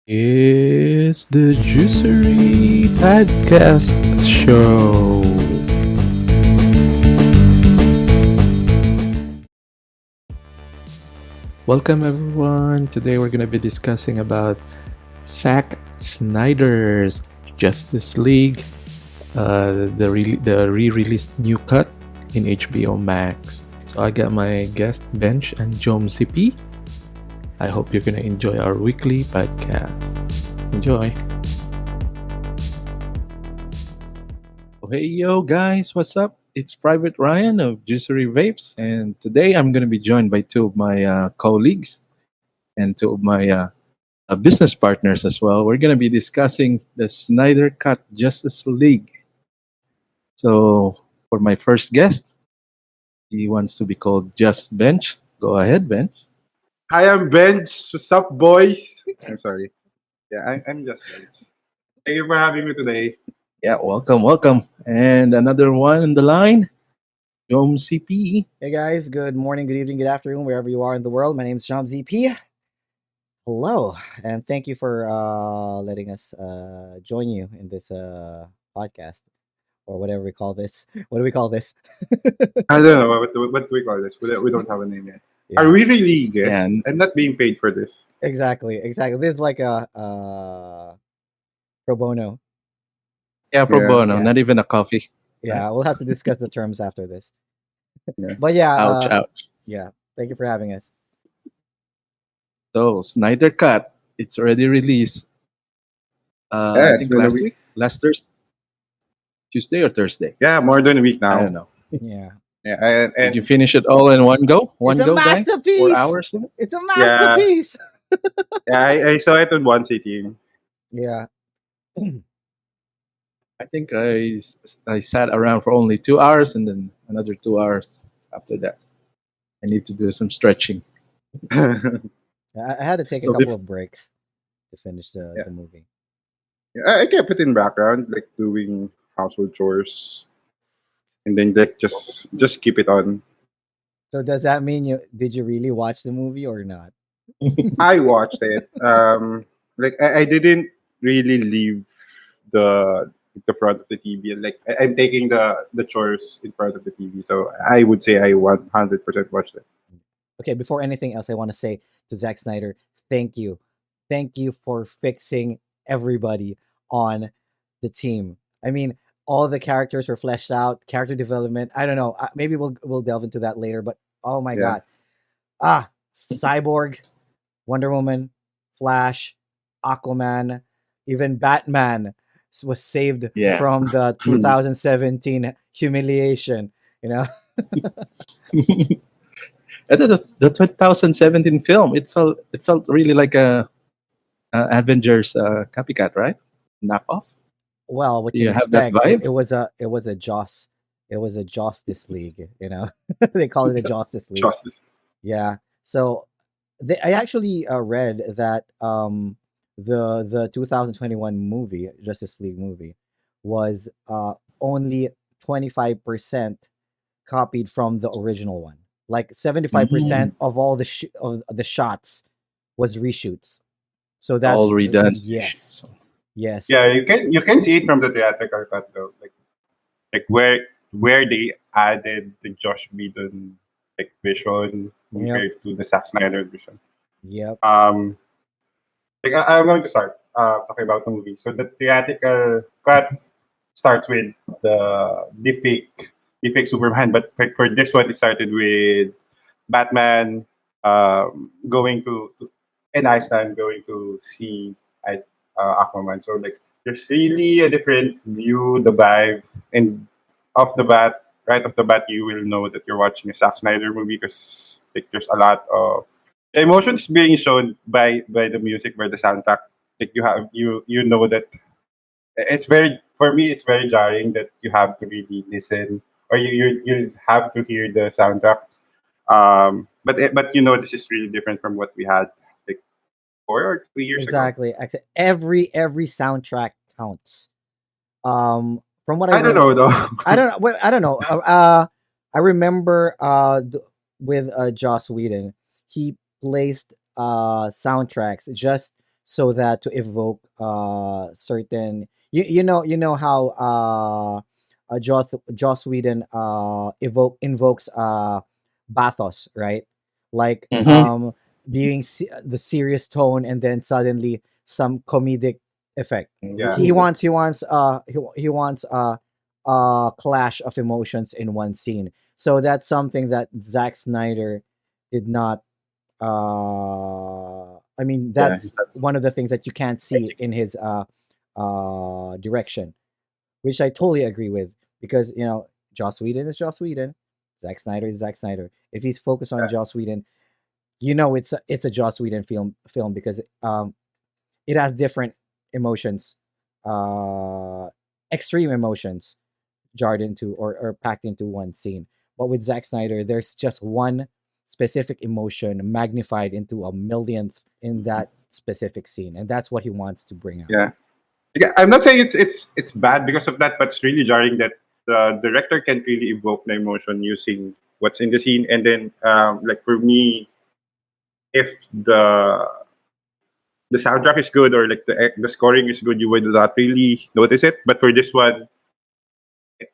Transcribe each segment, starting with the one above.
It's the Juicery Podcast Show. Welcome everyone. Today we're going to be discussing about Zack Snyder's Justice League, the re-released new cut in HBO Max. So I got my guest Bench and Jom CP. I hope you're going to enjoy our weekly podcast. Enjoy. Oh, hey, yo, guys, what's up? It's Private Ryan of Juicery Vapes, and today I'm going to be joined by two of my colleagues and two of my business partners as well. We're going to be discussing the Snyder Cut Justice League. So, for my first guest, he wants to be called Just Bench. Go ahead, Bench. Hi, I'm Bench. What's up, boys? I'm sorry. Yeah, I'm just Bench. Thank you for having me today. Yeah, welcome. And another one in the line, Jom CP. Hey guys, good morning, good evening, good afternoon, wherever you are in the world. My name is Sham ZP. Hello, and thank you for letting us join you in this podcast or whatever we call this. What do we call this? I don't know what do we call this. We don't have a name yet. Are Yeah, we really guests? Yeah, I'm not being paid for this. exactly. This is like a pro bono. yeah, pro Yeah, bono, Yeah, not even a coffee. yeah. We'll have to discuss the terms after this. yeah. But yeah, Ouch. yeah. Thank you for having us. So Snyder Cut, it's already released. Yeah, I it's think been a last week. week, last Thursday, Tuesday or Thursday. Yeah, more than a week I now. don't know. Yeah, Yeah, and, Did you and finish it all in one go? One it's a go, guys. 4 masterpiece. hours. It's a yeah, masterpiece. yeah, I saw it in one sitting. Yeah. I think I sat around for only 2 hours and then another 2 hours after that. I need to do some stretching. yeah, I had to take a So couple of breaks to finish the yeah, movie. I kept it in background, like doing household chores, and then like just keep it on. So does that mean you really watch the movie or not? I watched it. Like I didn't really leave the front of the TV. Like I'm taking the chores in front of the TV, so I would say I 100% watched it. Okay, before anything else, I want to say to Zack Snyder, thank you. Thank you for fixing everybody on the team. I mean, all the characters were fleshed out, character development. I don't know. Maybe we'll delve into that later, but oh my Yeah, god. Cyborg, Wonder Woman, Flash, Aquaman, even Batman was saved Yeah. from the 2017 humiliation, you know? And then the 2017 film, it felt really like a Avengers copycat, right? Knockoff. Well, what Do can you you have that expect? vibe? It was a Justice League, you know. They call it a Justice League. justice. Yeah. So I actually read that the 2021 movie Justice League movie was only 25% copied from the original one. Like 75% Mm, of all of the shots was reshoots. So all that's redone. yes, yes. Yeah, you can see it from the theatrical cut though, like where they added the Josh Whedon like vision Yep. compared to the Zack Snyder vision. Yep. Um, like I'm going to start talking about the movie. So the theatrical cut starts with the fake Superman, but like for this one, it started with Batman going to in Iceland, going to see Aquaman. So like there's really a different view, the vibe, and off the bat, right off the bat, you will know that you're watching a Zack Snyder movie because like there's a lot of emotions being shown by the music, by the soundtrack. Like you know that it's very for me it's very jarring that you have to really listen or you have to hear the soundtrack. But this is really different from what we had like 4 or 3 years ago. Exactly. Every soundtrack counts. From what I I don't remember, know though. I don't know. I don't know. I remember with Joss Whedon, he placed soundtracks just so that to evoke certain, you know how Joss Whedon invokes bathos, right? Like Mm-hmm. being the serious tone, and then suddenly some comedic effect. Yeah. He wants a clash of emotions in one scene. So that's something that Zack Snyder did not. I mean, Yeah, that's one of the things that you can't see in his direction, which I totally agree with, because Joss Whedon is Joss Whedon, Zack Snyder is Zack Snyder. If he's focused on Yeah. Joss Whedon, it's a Joss Whedon film because it has different emotions, uh, extreme emotions jarred into, or packed into one scene. But with Zack Snyder, there's just one specific emotion magnified into a millionth in that specific scene, and that's what he wants to bring out. Yeah. Yeah, I'm not saying it's bad because of that, but it's really jarring that the director can't really evoke the emotion using what's in the scene. And then, like for me, if the soundtrack is good or like the scoring is good, you would not really notice it. But for this one,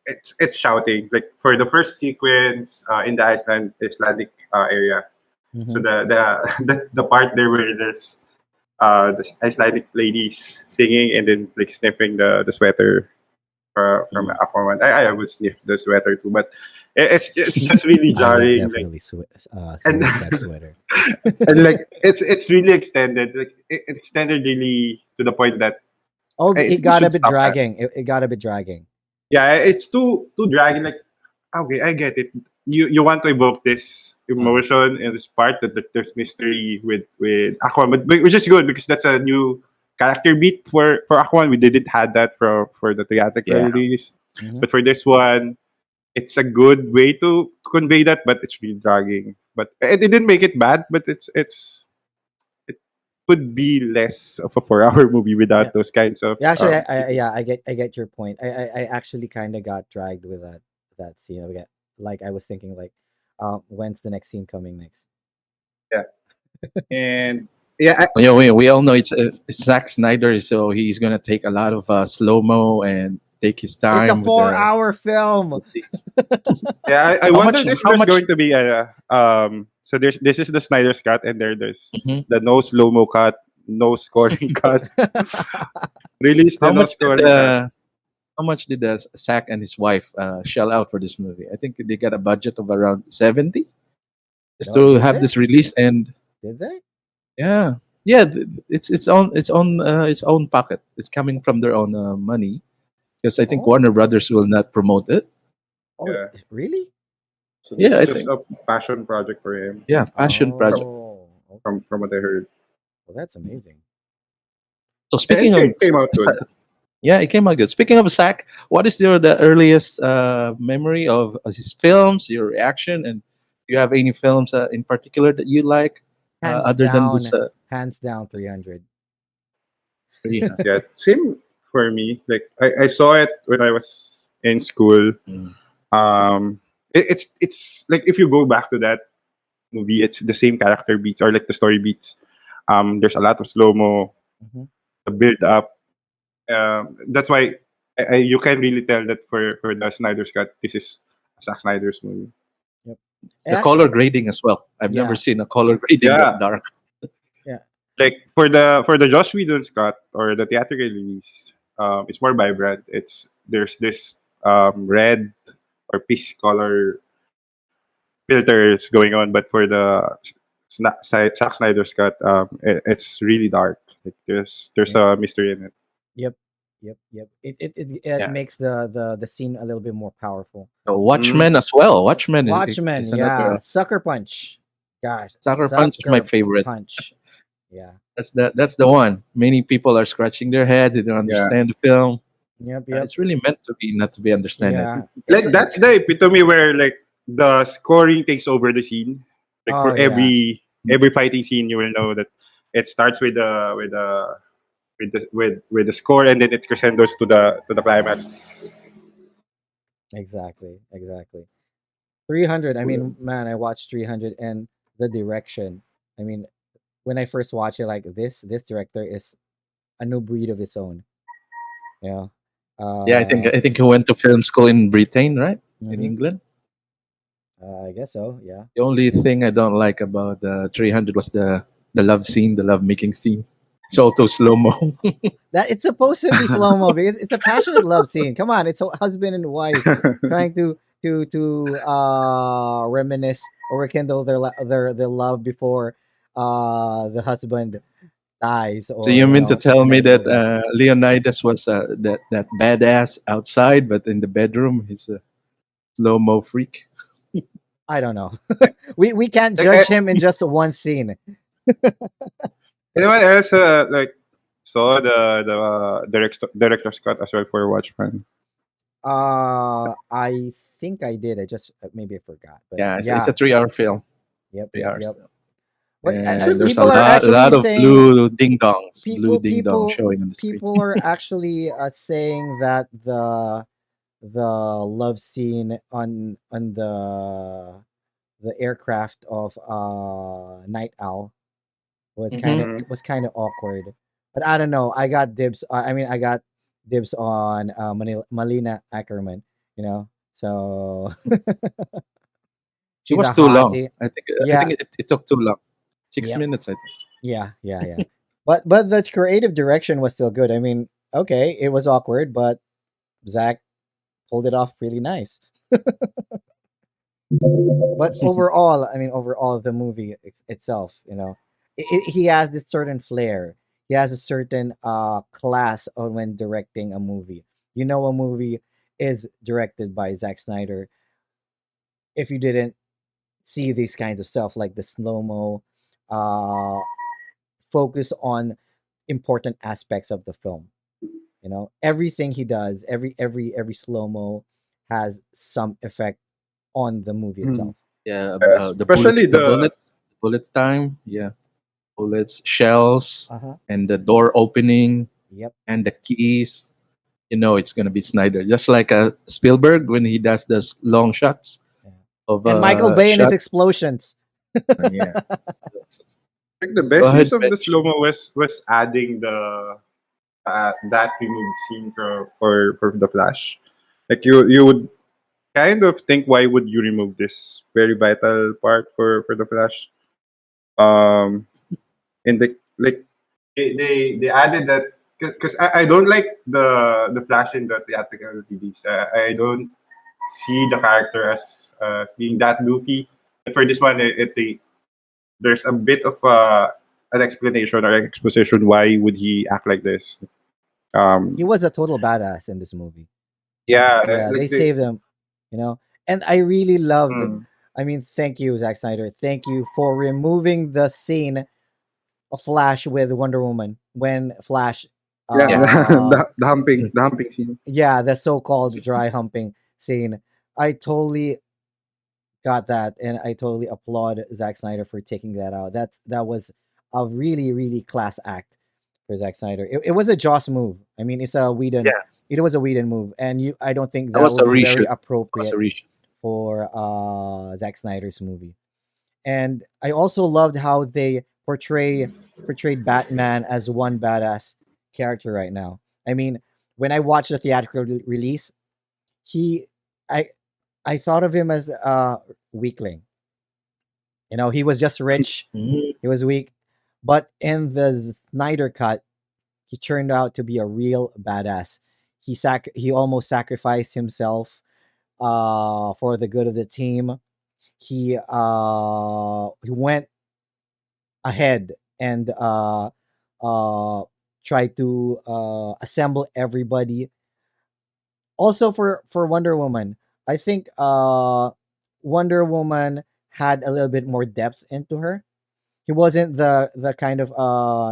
it's shouting. Like for the first sequence in the Icelandic area, so Hmm. the part there where there's the Icelandic ladies singing and then like sniffing the sweater from mm. Aquaman. I would sniff the sweater too, but it's just really I would jarring. Like definitely and sniff that sweater. and like it's really extended. Like it extended really to the point that Oh, I it think you got a should bit stop that. dragging. It got a bit dragging. Yeah, it's too dragging. Like okay, I get it. You want to evoke this Uh, emotion and this part that there's mystery with Aquaman, but which is good because that's a new character beat for Aquaman. We didn't had that for the theatrical Yeah. release, mhm. but for this one, it's a good way to convey that, but it's really dragging. But it didn't make it bad, but it could be less of a 4 hour movie Yeah. without those kinds of Yeah, actually, sequences. yeah, I get your point. I actually kind of got dragged with that scene. Like I was thinking, like, when's the next scene coming next? Yeah, and yeah, Yeah, we all know it's Zack Snyder, so he's gonna take a lot of slow mo and take his It's a time with 4-hour film. the scenes. I How much? wondered if How there's much? going to be a so there's this is the Snyder's cut and there's Mhm. the no slow mo cut, no scoring cut. Release the How no much did scoring cut. Zack and his wife shell out for this movie? I think they got a budget of around 70 just No, to did have they? this release, and Did they? yeah, yeah, its own pocket. It's coming from their own money because I think Oh, Warner Brothers will not promote it. oh, Yeah. really? So this Yeah, is I just think a passion project for him yeah, passion from project. Oh, okay. from what I heard. Well, that's amazing. So And speaking of came out good. yeah, it came out good. Speaking of Zack, what is the earliest memory of his films? Your reaction, and do you have any films in particular that you like Hands other than this? down, hands down, 300. Three, huh? Yeah, same for me. Like I saw it when I was in school. Mm. It's like if you go back to that movie, it's the same character beats or like the story beats. There's a lot of slow mo, Hmm. the build up. That's why you can really tell that for the Snyder's cut, this is a Zack Snyder's movie. Yep. The Actually, color grading as well. I've never yeah, seen a color grading that Yeah, dark. yeah. like for the Joss Whedon's cut or the theatrical release, it's more vibrant. There's this red or peach color filters going on, but for the Zack Snyder's cut, it's really dark. Like there's Yeah. a mystery in it. Yep. Yep. Yep. It Yeah, makes the scene a little bit more powerful. Mm, Watchmen as well. Watchmen Watchmen, is another yeah. Sucker Punch. Gosh, Sucker Punch is my Sucker favorite. Punch. Yeah. That's the one. Many people are scratching their heads. They don't yeah, understand the film. Yep. Yep. It's really meant to be not to be understood. Yeah. It's like that's the epitome where like the scoring takes over the scene. Like oh for yeah. every fighting scene, you will know that it starts with the score and then it crescendos to the climax. Exactly. Exactly. 300. I mean, man, I watched 300, and the direction. I mean, when I first watched it, like this director is a new breed of his own. Yeah. Yeah, Uh, I think he went to film school in Britain, right? In mhm. England. I guess so. Yeah. The only thing I don't like about 300 was the love scene, the love making scene. It's all too slow mo. That it's supposed to be slow mo because it's a passionate love scene. Come on, it's a husband and wife trying to reminisce or rekindle their love before the husband dies So or you mean to tell me that eventually. Leonidas was that badass outside, but in the bedroom he's a slow mo freak? I don't know. We can't Like, judge him in just one scene. anyone else like saw the director's cut as well for Watchmen? I think I did. I just maybe I forgot, but Yeah, it's yeah. a 3 hour film, Yep, three yep, hours yep. film, But Actually, and there's people are a actually lot of saying blue people ding dong people showing on the screen. people are actually saying that the love scene on the aircraft of Night Owl Hmm. mhm. was kind of awkward. But I don't know. I got dibs. I mean, I got dibs on Malina Ackerman. You know, so It she's was a too long. hottie. I Yeah. think it took too long. Six Yep. minutes, I think. Yeah. Yeah. Yeah. But the creative direction was still good. I mean, okay, it was awkward, but Zach pulled it off really nice. But overall, I mean, overall, the movie itself, he has this certain flair. He has a certain class on when directing a movie. You know, a movie is directed by Zack Snyder if you didn't see these kinds of stuff like the slow mo, uh, focus on important aspects of the film. Everything he does, every slow mo has some effect on the movie Mhm. itself. Yeah, Especially the the bullets time. Yeah, bullets, shells, Uh huh. and the door opening Yep. and the keys. You know it's gonna be Snyder, just like Spielberg when he does those long shots Yeah. of And Michael Bay and his shot. explosions. Yeah. like the Go best use ahead, of the Bench. slow mo was adding the that removed scene for the Flash. Like you would kind of think, why would you remove this very vital part for the Flash? Um, and like they added that because I don't like the Flash in the theatrical release. I don't see the character as being that goofy. And for this one, there's a bit of an explanation or exposition why would he act like this. He Um, was a total badass in this movie. yeah, Yeah, they like the saved him, you know. And I really loved. mm, I mean, thank you, Zack Snyder. Thank you for removing the scene of Flash with Wonder Woman when Flash, yeah, Yeah. uh, the humping scene. yeah, the so-called dry humping scene. I totally got that, and I totally applaud Zack Snyder for taking that out. That was a really, really class act for Zack Snyder. It was a Joss move. I mean, it's a Whedon. Yeah. It was a Whedon move, and I don't think That that was would a be very reshoot. That was a appropriate reshoot. for Zack Snyder's movie. And I also loved how they portrayed Batman as one badass character right now. I mean, when I watched the theatrical release, he I I thought of him as a weakling. He was just rich, Mhm. he was weak, but in the Snyder cut, he turned out to be a real badass. He almost sacrificed himself for the good of the team. He went ahead and uh tried to assemble everybody. Also for Wonder Woman, I think Wonder Woman had a little bit more depth into her. He wasn't the kind of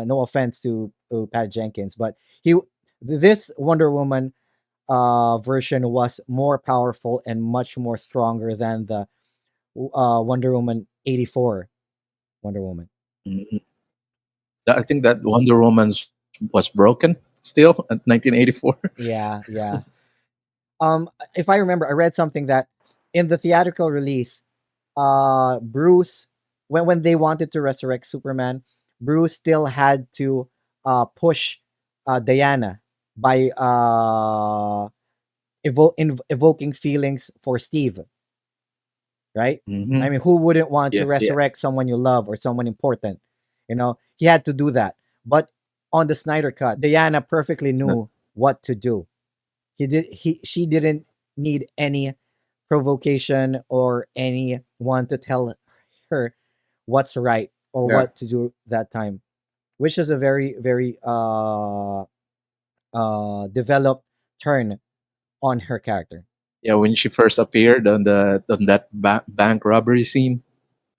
no offense to Pat Jenkins, but he this Wonder Woman version was more powerful and much more stronger than the Wonder Woman 84 Wonder Woman. Mhm. I think that Wonder Woman was broken still at 1984. Yeah, yeah. If I remember, I read something that in the theatrical release, Bruce, when they wanted to resurrect Superman, Bruce still had to push Diana by evoking feelings for Steve, right? I Hmm. mean, who wouldn't want to Yes, yes. resurrect someone you love or someone important? He had to do that. But on the Snyder cut, Diana perfectly It's not. knew what to do. She didn't need any provocation or anyone to tell her what's right or Yeah. what to do that time, which is a very very developed turn on her character. Yeah, when she first appeared on that bank robbery scene,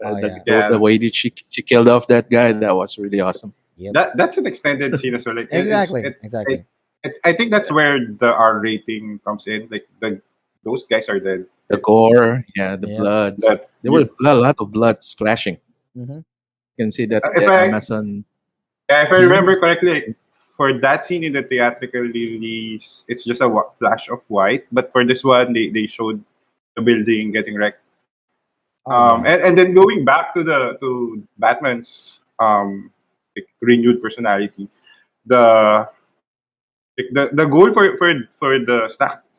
Oh yeah. the Yeah. way that she killed off that guy, that was really awesome. Yep. That's an extended scene as well. Like Exactly. Exactly. it's I think that's where the R rating comes in. Like those guys are dead. The gore, yeah, the Yep. blood. That There were a lot of blood splashing. Hmm. You can see that if the I Amazon yeah, if I remember scenes. correctly, like, for that scene in the theatrical release, it's just a flash of white. But for this one, they showed the building getting wrecked. Oh yeah. And then going back to the to Batman's like, renewed personality, the the goal for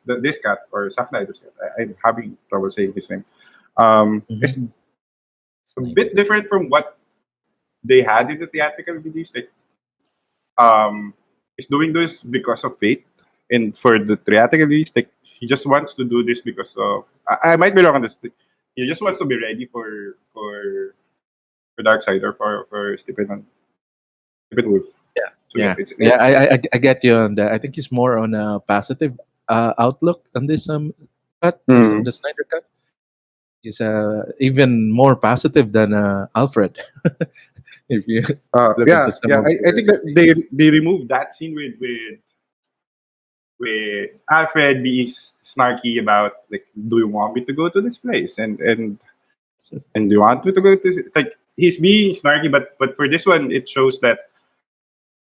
this cat or Snyders, I'm having trouble saying his name. Mhm. Is a Snyder. bit different from what they had in the theatrical release. Like um, is doing this because of faith, and for the theatrical release, like he just wants to do this because of. I might be wrong on this. He just wants to be ready for Darkseid or for Stephen Wolf. Yeah, So yeah, yeah, yeah. it's I get you on that. I think he's more on a positive outlook on this cut. This on mm, the Snyder cut. He's even more positive than Alfred. If you look into some yeah. of I the think that they removed that scene with Alfred being snarky about like, do you want me to go to this place and do you want me to go to this? Like he's being snarky, but for this one, it shows that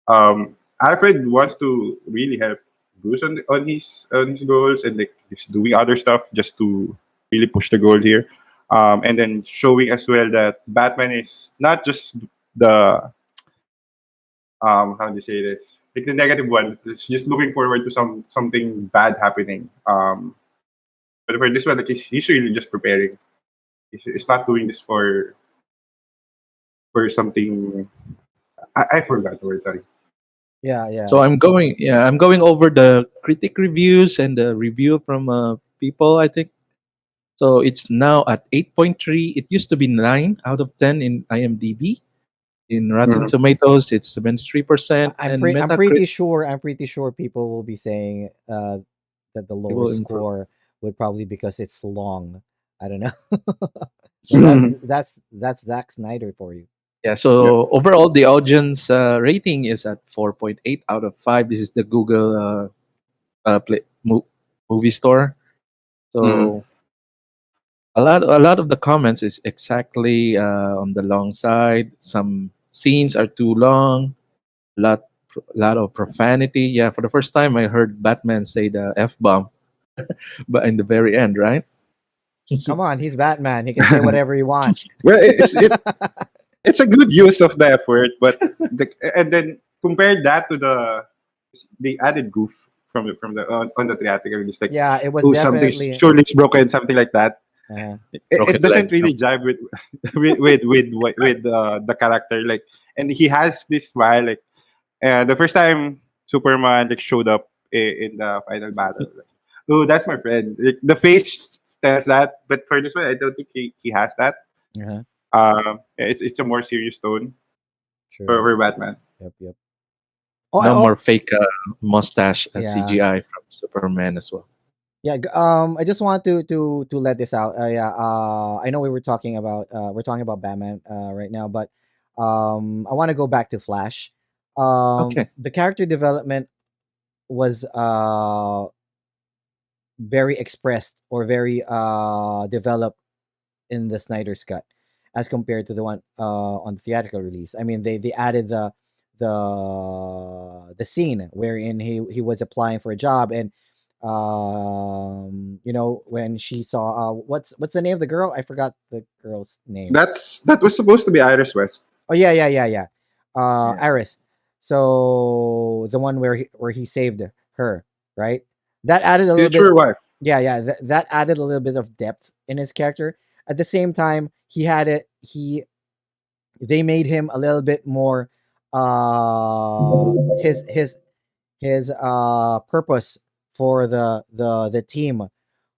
Alfred wants to really help Bruce on his goals and like he's doing other stuff just to really push the goal here. And then showing as well that Batman is not just the how do you say this? Like the negative one. It's just looking forward to something bad happening. But for this one, like he's really just preparing. He's not doing this for something. I forgot the word. Sorry. Yeah. Yeah. So I'm going over the critic reviews and the review from people. I think so. It's now at 8.3. It used to be 9 out of 10 in IMDb. In Rotten Mm. Tomatoes, it's 73%, and I'm Metacritic pretty sure. I'm pretty sure people will be saying that the it lower will improve. score would probably because it's long. I don't know. But that's Zack Snyder for you. Yeah. Yeah. So overall, the audience rating is at 4.8 out of 5. This is the Google movie store. Mm. So a lot of the comments is exactly on the long side. Some scenes are too long. Lot lot of profanity. Yeah, for the first time I heard Batman say the f bomb, but in the very end, right? Come on, he's Batman. He can say whatever he wants. Well, it's a good use of the effort, but and then compare that to the added goof from the on the theatrical release, like Yeah, it was oh something's definitely. surely it's broken, something like that. Uh, Broken It doesn't legs. No? really jive with with the character, like, and he has this smile, like the first time Superman like showed up in the final battle. Like, oh, that's my friend. Like, the face tells that, but for this one, I don't think he has that. uh It's a more serious tone True. for Batman. Yep. Yep. Oh, No more fake mustache yeah. CGI from Superman as well. Yeah. I just want to let this out. Yeah. I know we were talking about we're talking about Batman right now, but I want to go back to Flash. Okay. The character development was very expressed or very developed in the Snyder's cut as compared to the one on the theatrical release. I mean, they added the scene wherein he was applying for a job and when she saw what's the name of the girl? I forgot the girl's name. That was supposed to be Iris West. Oh yeah, yeah, yeah, yeah. Yeah. Iris. So the one where he saved her, right? That added a little bit. Future wife. Yeah, yeah. That added a little bit of depth in his character. At the same time, he had it. They made him a little bit more. Uh, his purpose for the team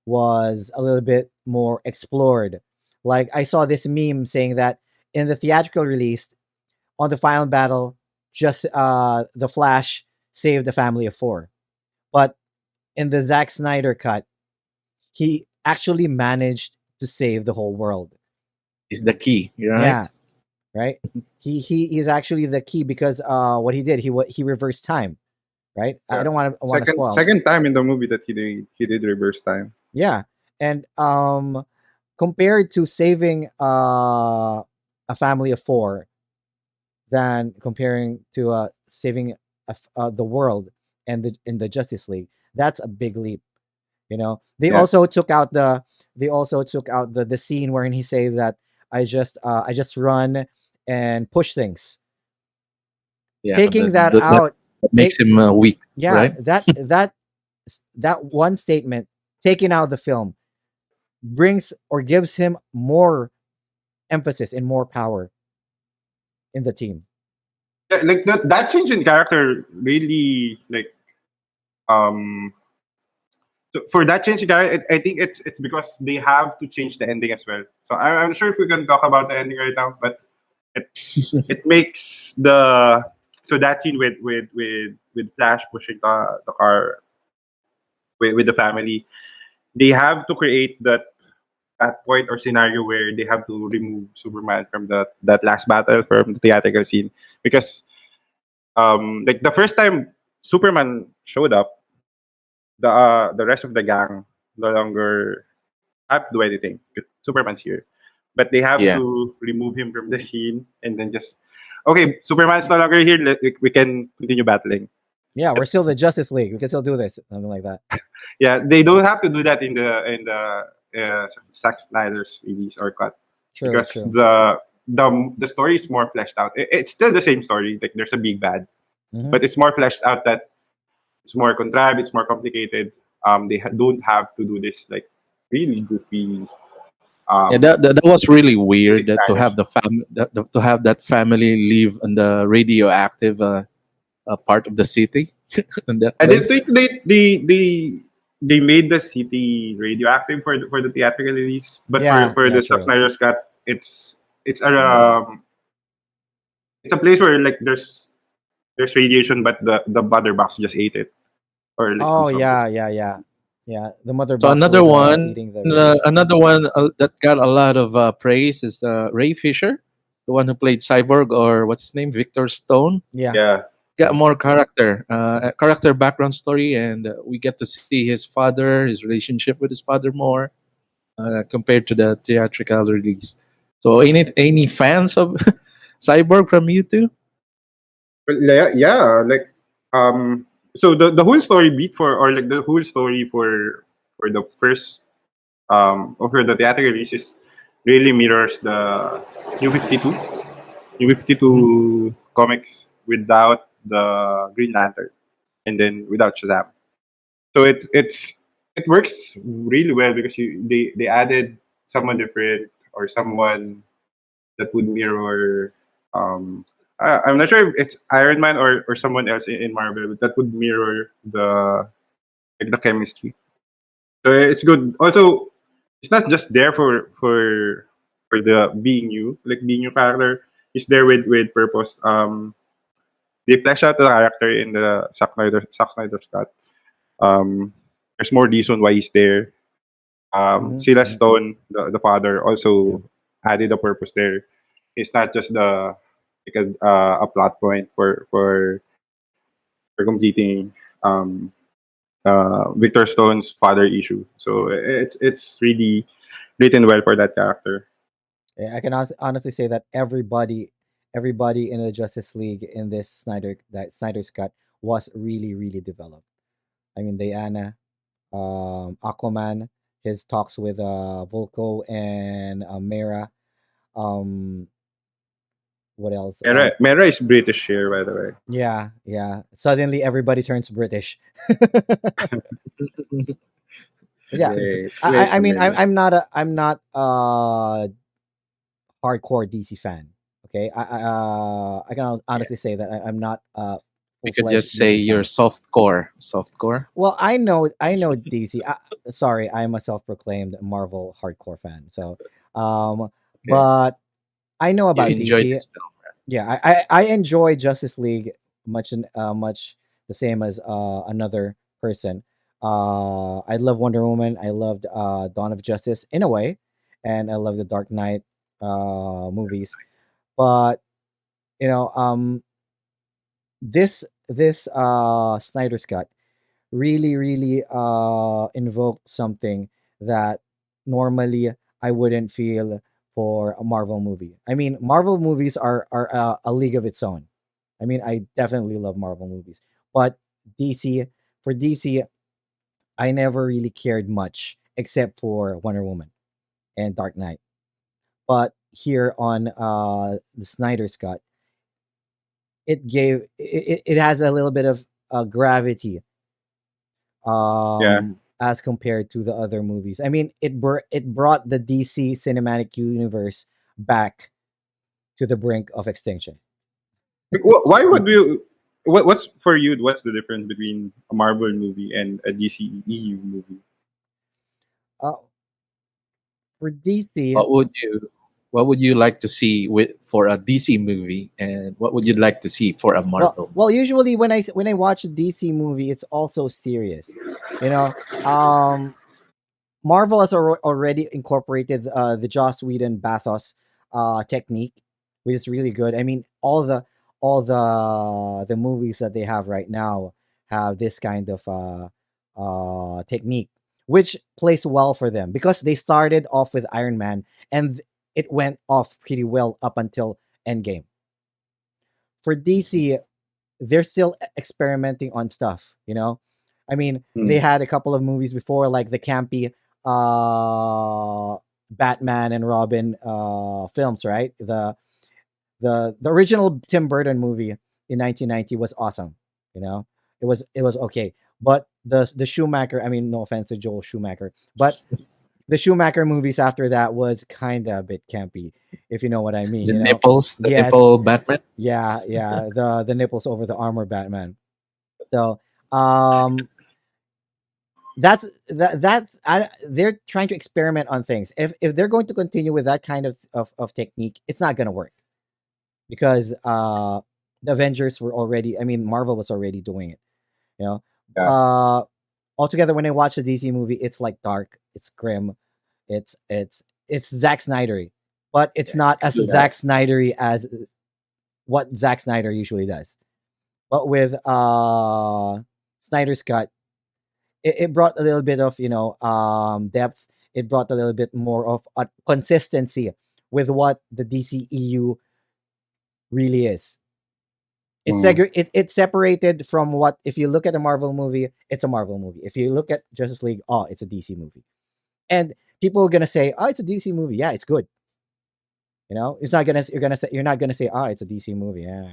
was a little bit more explored. Like I saw this meme saying that in the theatrical release, on the final battle, just the Flash saved a family of four. But in the Zack Snyder cut, he actually managed to save the whole world. Is the key, right? Yeah, right. He is actually the key because what he did, he reversed time, right? I Yeah. don't want to Second spoil. second time in the movie that he did reverse time. Yeah, and compared to saving a family of four, than comparing to saving the world and the in the Justice League, that's a big leap. You know, Yeah. they also took out the scene wherein he says that I just run and push things. Yeah, Taking that that out, makes take him weak, yeah, right? that one statement taken out of the film brings or gives him more emphasis and more power in the team. Yeah, like that change in character really like um so for that change in character, I think it's because they have to change the ending as well. So I'm sure if we can talk about the ending right now, but it it makes the so that scene with Flash pushing the car with the family, they have to create that point or scenario where they have to remove Superman from that last battle from the theatrical scene because like the first time Superman showed up, the rest of the gang no longer have to do anything. Superman's here, but they have Yeah. to remove him from the scene and then just okay, Superman's no longer here. We can continue battling. Yeah, we're still the Justice League. We can still do this, something like that. Yeah, they don't have to do that in the Zack Snyder's release or cut True, because true. the story is more fleshed out. It's still the same story. Like there's a big bad, Hmm. but it's more fleshed out. That it's more contrived. It's more complicated. They don't have to do this like really goofy Yeah, um that was really weird six that to have bangers. to have that family live on the radioactive part of the city in that I didn't place. think they made the city radioactive for the theatrical release, but Yeah, for yeah, the Zack true. Snyder's cut, it's it's a place where like there's radiation, but the mother box just ate it or like Oh absorbed it. yeah, yeah, yeah, yeah. The mother So box was eating the radiation. another one that got a lot of praise is Ray Fisher, the one who played Cyborg, or what's his name, Victor Stone. Yeah, Yeah, Got more character, a character background story, and we get to see his father, his relationship with his father more compared to the theatrical release. So, any fans of Cyborg from you two? but yeah, like so the whole story beat for or like the whole story for the first over the theatrical release is really mirrors the New 52 New Mhm. 52 comics without the Green Lantern and then without Shazam. So it works really well because they added someone different or someone that would mirror I'm not sure if it's Iron Man or someone else in Marvel that would mirror the chemistry. So it's good. Also, it's not just there for the being you, like being your character. It's there with purpose. They flesh out the character in the Zack Snyder cut. Um, there's more reason why he's there. hmm Silas hmm Stone, the father, yeah, also added a purpose there. It's not just the like a plot point for completing um, Victor Stone's father issue. So it's really written well for that character. yeah. I can honestly say that everybody in the Justice League in this Snyder's cut was really, really developed. I mean, Diana, Aquaman, his talks with Volko and Mera, um, what else? Mera is British here, by the way. Yeah, yeah. Suddenly everybody turns British. Yeah. Wait, I wait a mean minute. I'm not hardcore DC fan. Okay, I can Yeah. honestly say that I'm not a We full could fledged just say DC you're fan. soft core. Soft core. Well, I know DC. Sorry, I'm a self proclaimed Marvel hardcore fan. So, um, Okay. but I know You about enjoyed DC. this film. Yeah, I enjoy Justice League much the same as another person. I love Wonder Woman. I loved Dawn of Justice in a way, and I love the Dark Knight movies. But you know, this Snyder's cut really invoked something that normally I wouldn't feel for a Marvel movie. I mean, Marvel movies are a league of its own. I mean, I definitely love Marvel movies, but DC for DC, I never really cared much except for Wonder Woman and Dark Knight. But here on the Snyder's cut, it has a little bit of gravity Yeah. as compared to the other movies. I mean, it brought the DC cinematic universe back to the brink of extinction. Why would we? What's for you? What's the difference between a Marvel movie and a DC EU movie? Uh, for DC, What would you What would you like to see with for a DC movie, and what would you like to see for a Marvel movie? usually when I watch a DC movie, it's also serious. You know, um, Marvel has already incorporated the Joss Whedon bathos technique, which is really good. I mean, all the movies that they have right now have this kind of technique, which plays well for them because they started off with Iron Man and it went off pretty well up until Endgame. For DC, they're still experimenting on stuff, you know. I mean, they Hmm. had a couple of movies before, like the campy Batman and Robin films, right? The original Tim Burton movie in 1990 was awesome. You know, it was okay, but the Schumacher. I mean, no offense to Joel Schumacher, but the Schumacher movies after that was kind of a bit campy, if you know what I mean. You know, The yes, nipple Batman. yeah, the nipples over the armor Batman. So, um, they're trying to experiment on things. If they're going to continue with that kind of technique, it's not going to work because the Avengers were already. I mean, Marvel was already doing it. You know, Yeah. uh, altogether, when I watch a DC movie, it's like dark, it's grim, it's Zack Snydery, but it's Yeah, it's not as Yeah. Zack Snydery as what Zack Snyder usually does. But with Snyder's cut, it brought a little bit of depth. It brought a little bit more of a consistency with what the DCEU really is. Hmm. It's separated from what if you look at a Marvel movie, it's a Marvel movie. If you look at Justice League, oh, it's a DC movie. And people are gonna say, oh, it's a DC movie. Yeah, it's good. You know, it's not gonna you're not gonna say, oh, it's a DC movie. Yeah,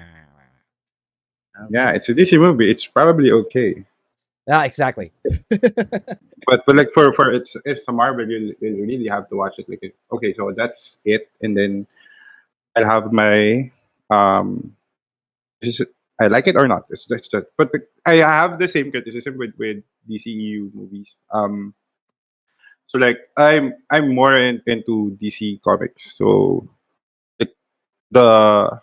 Yeah, it's a DC movie. It's probably okay. yeah, exactly. But like for it's a Marvel, you really have to watch it. Like okay, so that's it, and then I'll have my um. Is I like it or not. It's just that, but I have the same criticism with DCEU movies. So like I'm more into DC comics. So like the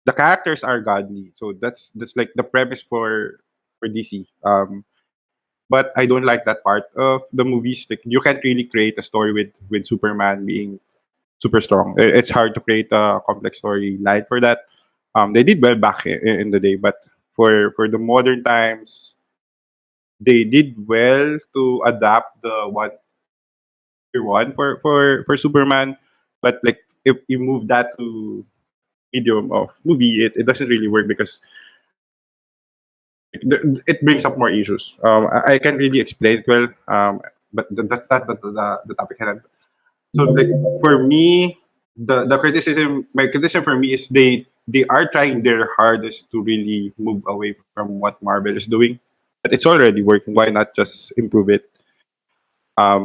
the characters are godly. So that's like the premise for DC. But I don't like that part of the movies. Like you can't really create a story with Superman being super strong. It's hard to create a complex storyline for that. They did well back in the day, but for the modern times, they did well to adapt the one for Superman. But like if you move that to medium of movie, it doesn't really work because it brings up more issues. I can't really explain it well, but that's not the topic. So like for me. the criticism, my criticism for me is they are trying their hardest to really move away from what Marvel is doing, but it's already working. Why not just improve it?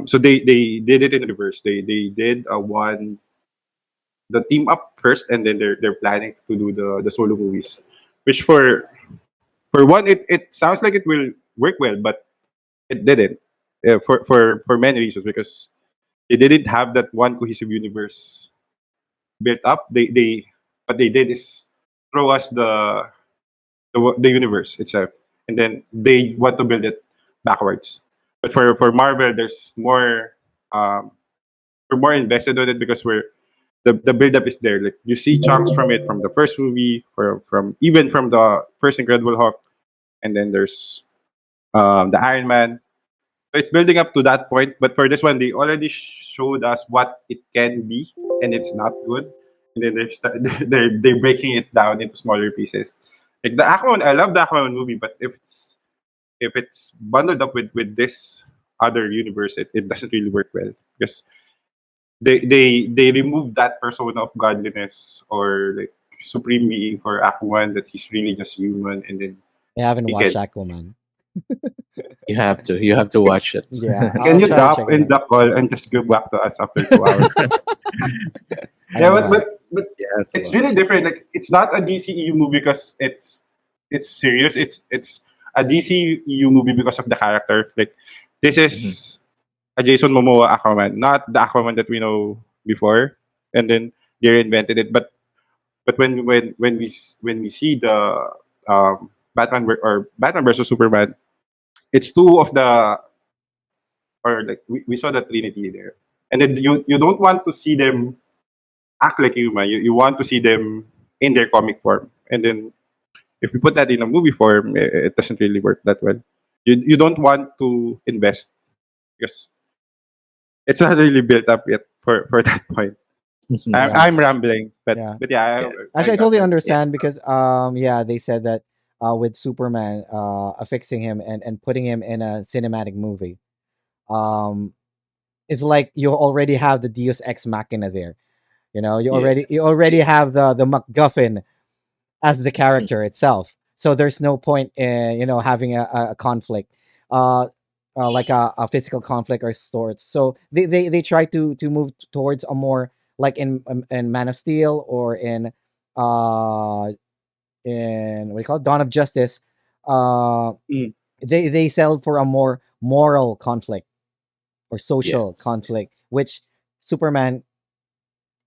So they did it in reverse. They did one the team up first, and then they're planning to do the solo movies, which for one it sounds like it will work well, but it didn't. For many reasons, because they didn't have that one cohesive universe built up. They what they did is throw us the universe itself, and then they want to build it backwards. But for Marvel, there's more. We're more invested on it because the build up is there. Like you see chunks from it from the first movie, from even from the first Incredible Hulk, and then there's the Iron Man. So it's building up to that point, but for this one, they already showed us what it can be, and it's not good. And then they're breaking it down into smaller pieces. Like the Aquaman, I love the Aquaman movie, but if it's bundled up with this other universe, it doesn't really work well because they remove that persona of godliness or like supreme being for Aquaman, that he's really just human, and then I haven't he watched can. Aquaman. You have to watch it. Yeah, Can I'll you try to check drop it in out. the call and just go back to us after 2 hours? I Yeah, know. but You have to it's watch. really different. Like it's not a DCEU movie because it's serious. It's a DCEU movie because of the character. Like this Mhm. is a Jason Momoa Aquaman, not the Aquaman that we know before. And then they reinvented it. But when we see the Batman versus Superman, it's two of the or like we saw the Trinity there. And then you don't want to see them act like human. You want to see them in their comic form. And then if you put that in a movie form, it doesn't really work that well. You don't want to invest because it's not really built up yet for that point. I'm, Mhm. Yeah, I'm rambling, yeah. but yeah, Yeah. I Actually, I got totally your point. Yeah. understand because yeah, they said that with Superman affixing him and putting him in a cinematic movie, um it's like you already have the Deus Ex Machina there. You know, Yeah. you already Yeah. have the MacGuffin as the character itself. So there's no point in having a conflict, uh, like a physical conflict or sorts. So they try to move towards a more like in Man of Steel or uh in what do you call it, Dawn of Justice. Uh, Mm. they sell for a more moral conflict or social Yes. conflict, which Superman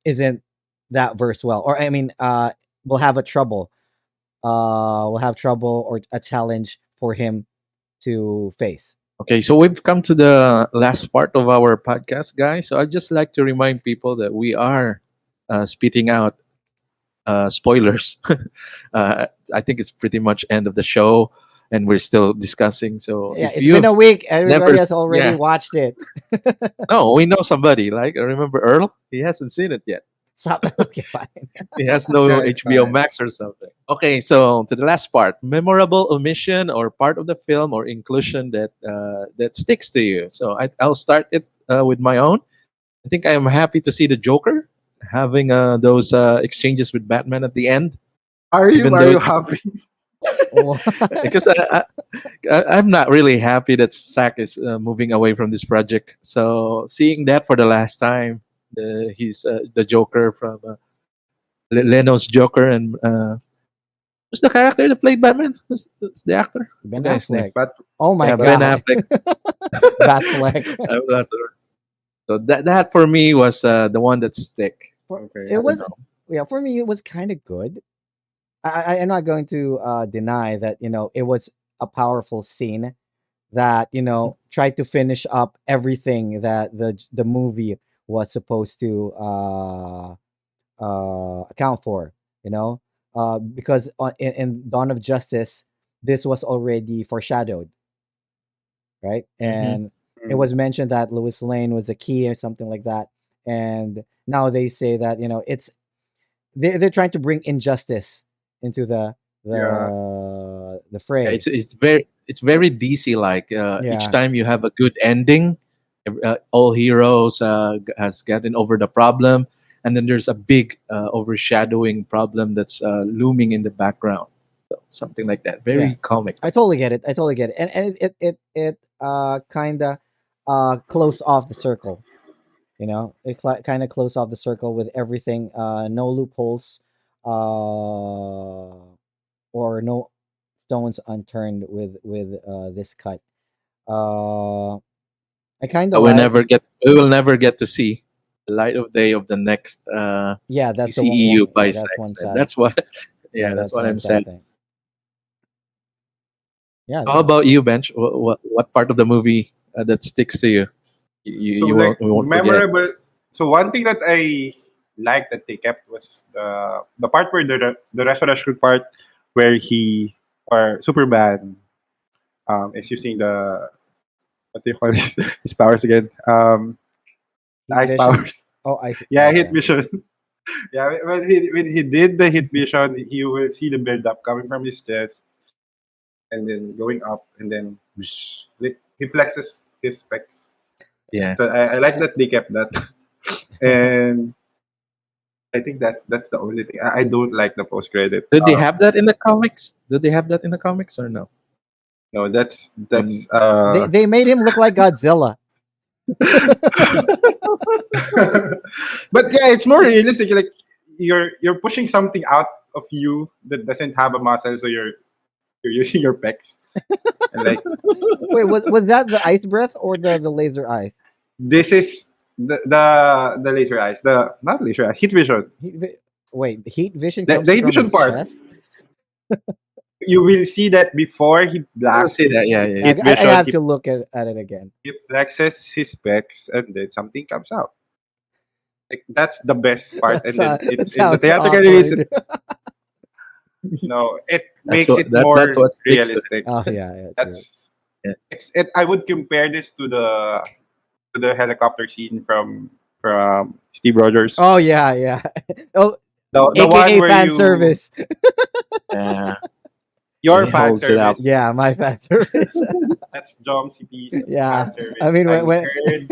isn't that versed well, or I mean, will have a trouble will have trouble or a challenge for him to face. Okay, so we've come to the last part of our podcast, guys. So I'd just like to remind people that we are spitting out spoilers. I think it's pretty much end of the show, and we're still discussing. So Yeah, if it's been a you've week. never, Everybody has already yeah, watched it. no, we know somebody. Like remember Earl? He hasn't seen it yet. Stop. Okay, fine. He has no Yeah, it's HBO fine. Max or something. Okay, so to the last part, memorable omission or part of the film or inclusion that sticks to you. So I'll start it with my own. I think I am happy to see the Joker having those exchanges with Batman at the end, Are you even are though you happy? because I'm not really happy that Zack is moving away from this project. So seeing that for the last time, he's the Joker from Leno's Joker, and who's the character that played Batman? Who's the actor? Ben Forgot his name. Affleck. But Oh my Yeah, Ben god. Affleck. Batfleck. I'm not sure. So that for me was the one that stick. okay, It I don't was, know. yeah, for me it was kind of good. I'm not going to deny that it was a powerful scene that Mhm. tried to finish up everything that the movie was supposed to account for. Because in Dawn of Justice, this was already foreshadowed, right? Mhm. And it mm, was mentioned that Lois Lane was a key or something like that. And now they say that they're trying to bring injustice into yeah, the Yeah, fray. it's very DC like. Each Yeah, time you have a good ending, all heroes has gotten over the problem. and then there's a big overshadowing problem that's looming in the background. So something like that. Yeah, Very comic. I totally get it. I totally get it. And it kind of close off the circle. You know, it kind of close off the circle with everything. No loopholes, or no stones unturned with this cut. Uh, I kind of like. We will never get to see the light of day of the next Yeah, that's the DCEU yeah, by that's Zack one Snyder. sad. That's what. Yeah, Yeah, that's that's what one I'm sad saying. thing. Yeah, How about you, Bench? What part of the movie that sticks to you? So like You won't forget. memorable. So one thing that I liked that they kept was the part where the resurrection part where he or Superman is using the what do you call this, his powers again? heat Ice vision. powers. Oh, I see. Yeah, hit Okay. vision. Yeah, when he did the hit vision, you will see the build up coming from his chest and then going up and then whoosh, he flexes his specs. Yeah. So I like that they kept that. And I think that's the only thing. I don't like the post credit. Did they have that in the comics? Did they have that in the comics or no? No, When that's They made him look like Godzilla. but yeah, it's more realistic. Like you're pushing something out of you that doesn't have a muscle, so you're using your pecs. And like Wait, was that the ice breath or the laser eyes? this is the laser eyes, the not laser eyes, heat vision. Wait, the heat vision The comes heat from vision his part. chest. You will see that before he I will blasts say that. his Yeah, yeah, heat I vision, have to look at it again. he flexes his specs, and then something comes out. Like that's the best part, and then That it's in the sounds theatrical release. awkward. No, it that's makes it that's more what sticks to it. realistic. Oh yeah, true. That's Yeah. I would compare this to the helicopter scene from Steve Rogers. Oh yeah. Oh, The one AKA where fan you service. Yeah, your he fan holds it out. service. Yeah, my fan service. That's Jom CP's Yeah, fan service. I mean I when heard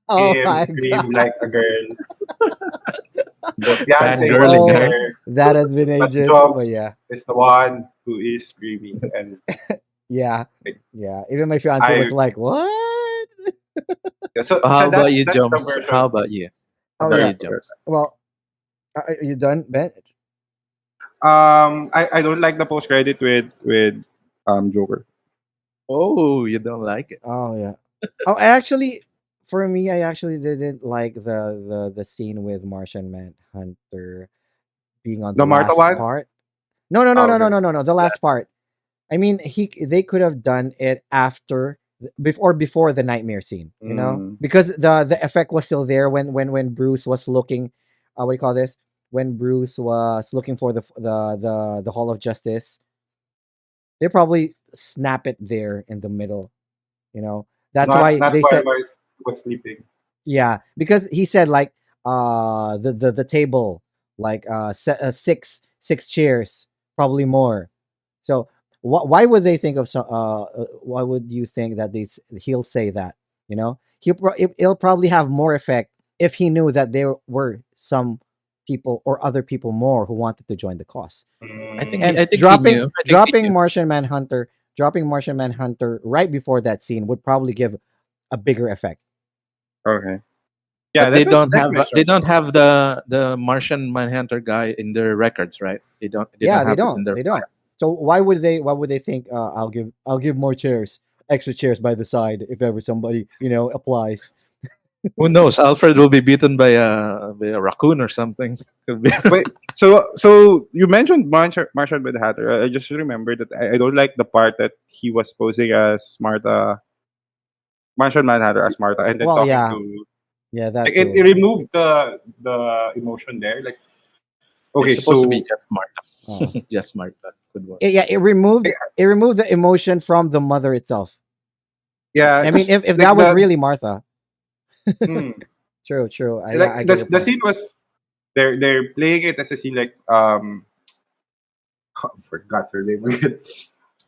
oh him my scream god. like a girl. The fiance was Fangirling, huh? Oh, there, that has been but ages. But Joms yeah, is the one who is screaming, and yeah, like, yeah. Even my fiance was I like, "What?" How about you, that's the Jumps? How version. about you? How Oh about Yeah. yeah. you, Jumps? Well, are you done, Ben? I don't like the post credit with Joker. Oh, you don't like it? Oh yeah. Oh, I actually, for me, I actually didn't like the scene with Martian Manhunter being on the The Martha last one. part. No, Okay. no, no, no. The last part. I mean, they could have done it after before the nightmare scene, you know, Mm. because the effect was still there when Bruce was looking. What do you call this? When Bruce was looking for the Hall of Justice, they probably snap it there in the middle. You know, that's why Not they while said Lois was sleeping. yeah, because he said like the table like six chairs, probably more. So why would they think of so why would you think that he'll say that, you know? He'll probably have more effect if he knew that there were some people or other people more who wanted to join the cause. And I think he knew. I think he dropping knew. Martian Manhunter right before that scene would probably give a bigger effect. Okay. Yeah, But they don't that have makes sense. the Martian Manhunter guy in their records, right? They don't Yeah, have it in their they file. don't. So why would they think I'll give more chairs, extra chairs by the side if ever somebody, applies. Who knows? Alfred will be beaten by a raccoon or something. Could be. Wait, so you mentioned Martian Manhunter. I just remembered that I don't like the part that he was posing as Martha, Martian Manhunter as Martha, and then Well, talking yeah, to yeah, like that it too. removed the emotion there. Like okay, It's supposed to be so just Martha. Oh. Just Martha. Good one. Yeah, it removed the emotion from the mother itself. yeah, I mean, because if like that was really Martha, mm, true. Yeah, like I get your the point. scene was they're playing it as a scene like I forgot her name again.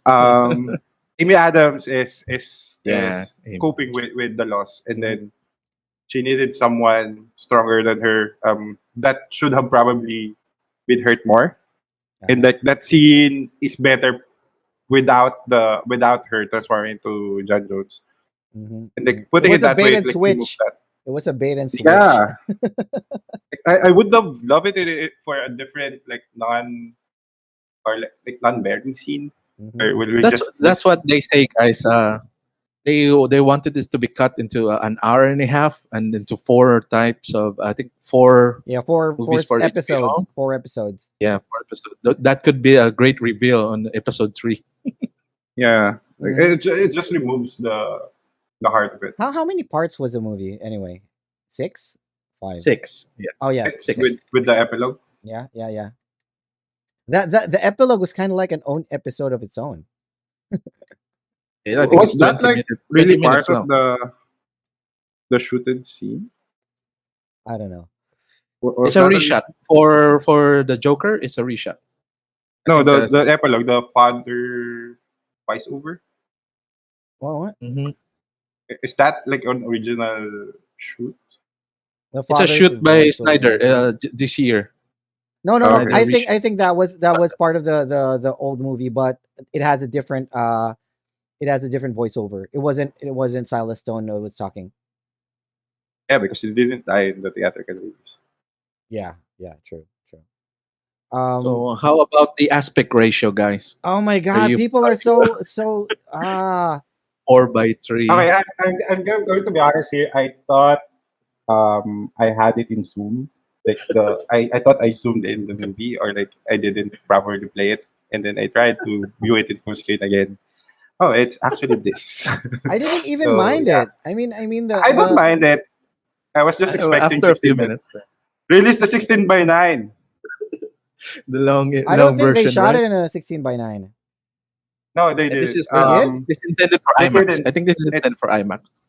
Um, Amy Adams Yeah. is coping with the loss, and then she needed someone stronger than her. That should have probably been hurt more. And Uh-huh. that scene is better without her transforming into John Jones. Hmm. And like It putting was it a that bait way, and it like removes switch. that. It was a bait and switch. Yeah, I would have loved it for a different like non or like non-bearing scene, Hmm. or will we That's just that's let's what they say, guys. They wanted this to be cut into an hour and a half and into four types of, I think, four Yeah, four movies for episodes. HBO. 4 episodes. Yeah, four episodes. That could be a great reveal on episode 3. yeah, like, Hmm. it just removes the heart of it. How many parts was the movie anyway? 6, 5. 6. Yeah, Oh yeah, It's 6. with the epilogue. yeah. That the epilogue was kind of like an own episode of its own. Yeah, I think Was it's that 20 like minutes. really 20 part minutes of long. the shooted scene? I don't know. Was It's a that a reshot for the Joker. It's a reshot. I no think the epilogue, the father voiceover? What? mhm. Is that like an original shoot? The It's a father's shoot by voiceover. Snyder this year. Oh, No. okay. Snyder reshoot. I think that was part of the old movie, but it has a different it has a different voiceover. It wasn't Silas Stone who was talking. Yeah, because it didn't die in the theatrical release. Yeah, true. Um So how about the aspect ratio, guys? oh my Are god, you people are so 4:3? Okay, going to be honest here. I thought I had it in Zoom. Like I thought I zoomed in the movie, or like I didn't properly play it, and then I tried to view it in full screen again. Oh, it's actually this. I didn't even So mind yeah, it. I mean I don't mind it. I was just expecting After a few 16 by minutes, release the 16:9. the long I don't long think they version, shot right? it in a 16:9. No, they And this did. is They did? this is intended for They IMAX. didn't. I think this is It intended for IMAX.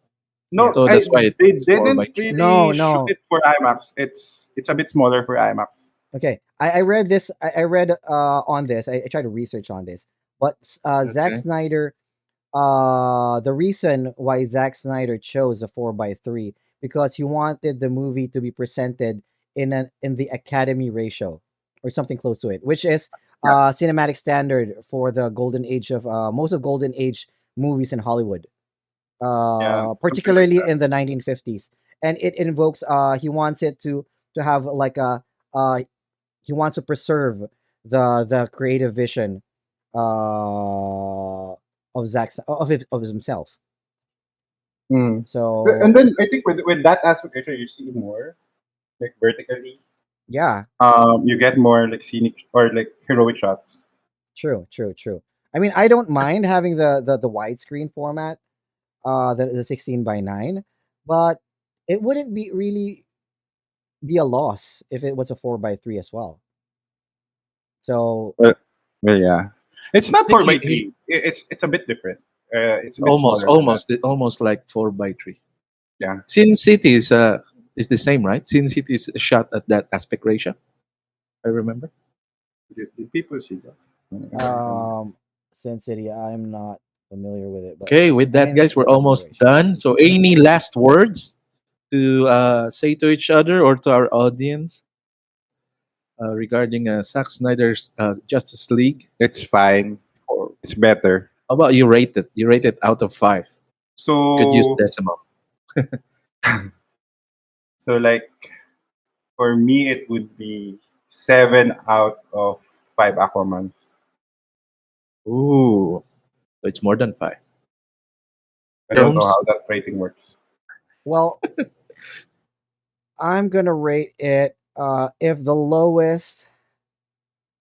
Yeah. no, So that's why they it's 4 by didn't 3. No, really shoot no. it for IMAX. It's a bit smaller for IMAX. Okay, I read this. I read on this. I tried to research on this, but Zack Okay. Snyder. The reason why Zack Snyder chose a 4:3 because he wanted the movie to be presented in the Academy ratio or something close to it, which is Yeah, cinematic standard for the golden age of most of golden age movies in Hollywood, yeah, something like particularly that. in the 1950s, and it invokes. He wants it to have like a uh, he wants to preserve the creative vision of of himself. Mm. And So then I think with that aspect ratio, you see more like vertically. yeah, You get more like scenic or like heroic shots. true. I mean, I don't mind having the widescreen format, the 16:9, but it wouldn't be really be a loss if it was a 4:3 as well. So But well, yeah, it's I not think four by three. It's a bit different. It's a bit almost smaller than that. almost like 4 by 3. Yeah. Sin City is the same, right? Sin City is shot at that aspect ratio. I remember. Did people see that? um, Sin City, I'm not familiar with it, but Okay, with I that, mean guys, we're the aspect almost ratio. done. So, any last words to say to each other or to our audience regarding Zack Snyder's Justice League? It's fine. Or It's better. how about you rate it? You rate it out of 5. Could use So decimal. so like for me, it would be 7 out of 5 Aquamans. Ooh, so it's more than 5. I don't know Terms how that rating works. Well, I'm gonna rate it. If the lowest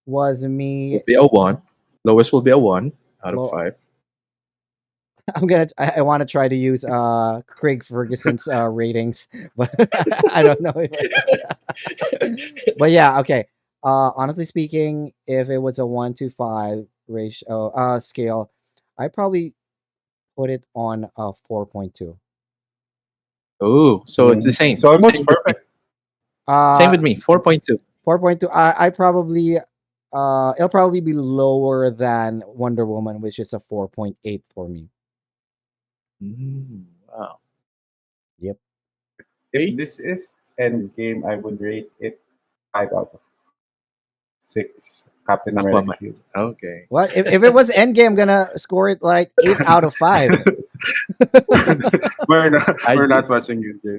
was will me, be a 1. Lowest will be a 1 out of low. 5. I want to try to use Craig Ferguson's ratings, but I don't know. But yeah, okay. Honestly speaking, if it was a 1 to 5 ratio scale, I probably put it on a 4.2. Oh, so it's the Mm. same. So almost Same with me. perfect. Same Uh with me. 4.2. 4.2. I probably it'll probably be lower than Wonder Woman, which is a 4.8 for me. Wow. Yep. If Okay. this is Endgame, I would rate it 5 out of 6 Captain America Aquaman. shields. Okay. What if it was Endgame? I'm gonna score it like 8 out of 5. I We're gi- not watching Endgame.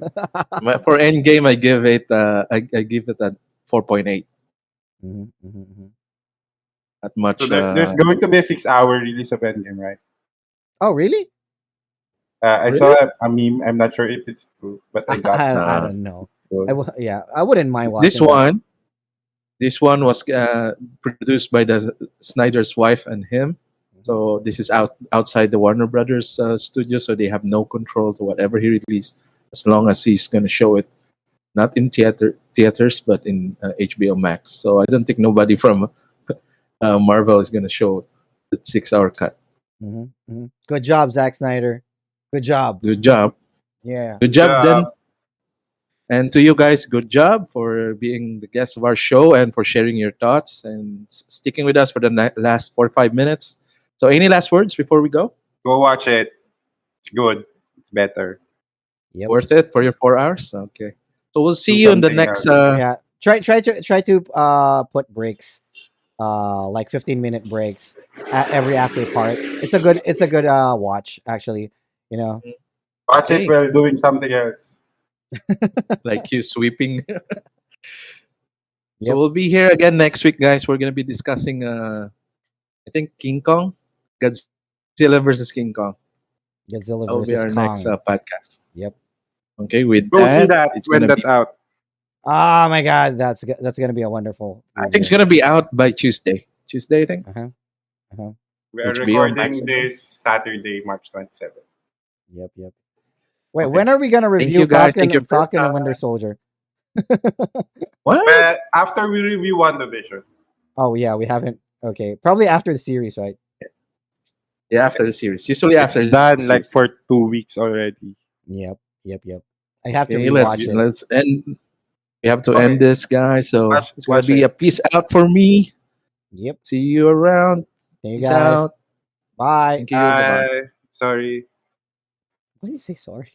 for Endgame, I give it. I give it a 4.8. Mhm, mhm, mhm. Not So much. there's going to be a 6 hour release of Endgame, right? Oh, really? I saw Really? a meme. I'm not sure if it's true, but I got I Uh, don't know. told. Yeah, I wouldn't mind this watching that. one. This one was produced by the Snyder's wife and him. Mhm. So this is outside the Warner Brothers studio, so they have no control to whatever he released, as long as he's going to show it not in theaters but in HBO Max. So I don't think nobody from Marvel is going to show the 6 hour cut. Mhm, mhm. Good job, Zack Snyder. Good job. Good job, Yeah. good Good job, then. job. And to you guys, good job for being the guest of our show and for sharing your thoughts and sticking with us for the last 4 or 5 minutes. So, any last words before we go? Go watch it. It's good. It's better. Yep. Worth it for your 4 hours? Okay. So, we'll see Do you in the something next. else. Yeah. Try to put breaks, like 15-minute breaks at every after part. It's a good watch actually. You know. Watch it Okay. while doing something else. Like you sweeping. So, Yep. we'll be here again next week, guys. We're going to be discussing, I think, King Kong, Godzilla versus King Kong. Godzilla That will be versus our next Kong. podcast. Yep. Okay. With Go see that, that it's going when to that's be, out. Oh my God, that's gonna be a wonderful I think it's review. going to be out by Tuesday. Tuesday, I think. Uh huh. Uh huh. We are HBO Max, recording I think. this Saturday, March 27th. Yep. Yep. Wait, Okay. when are we gonna Thank review you, guys. Thank you Falcon for your Falcon and Winter time. Soldier? What? But after we review WandaVision, Oh yeah, we haven't. Okay, probably after the series, right? Yeah, after the series. Usually it's after the done like series. for 2 weeks already. Yep. Yep. Yep. I have to Okay, rewatch it. let's end. We have to Okay, end this, guys. So watch it's gonna watch be it. a peace out for me. Yep. See you around. Thank you Peace guys. out. Bye. Thank you. Bye bye. Sorry. What do you say? Sorry.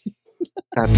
Cut.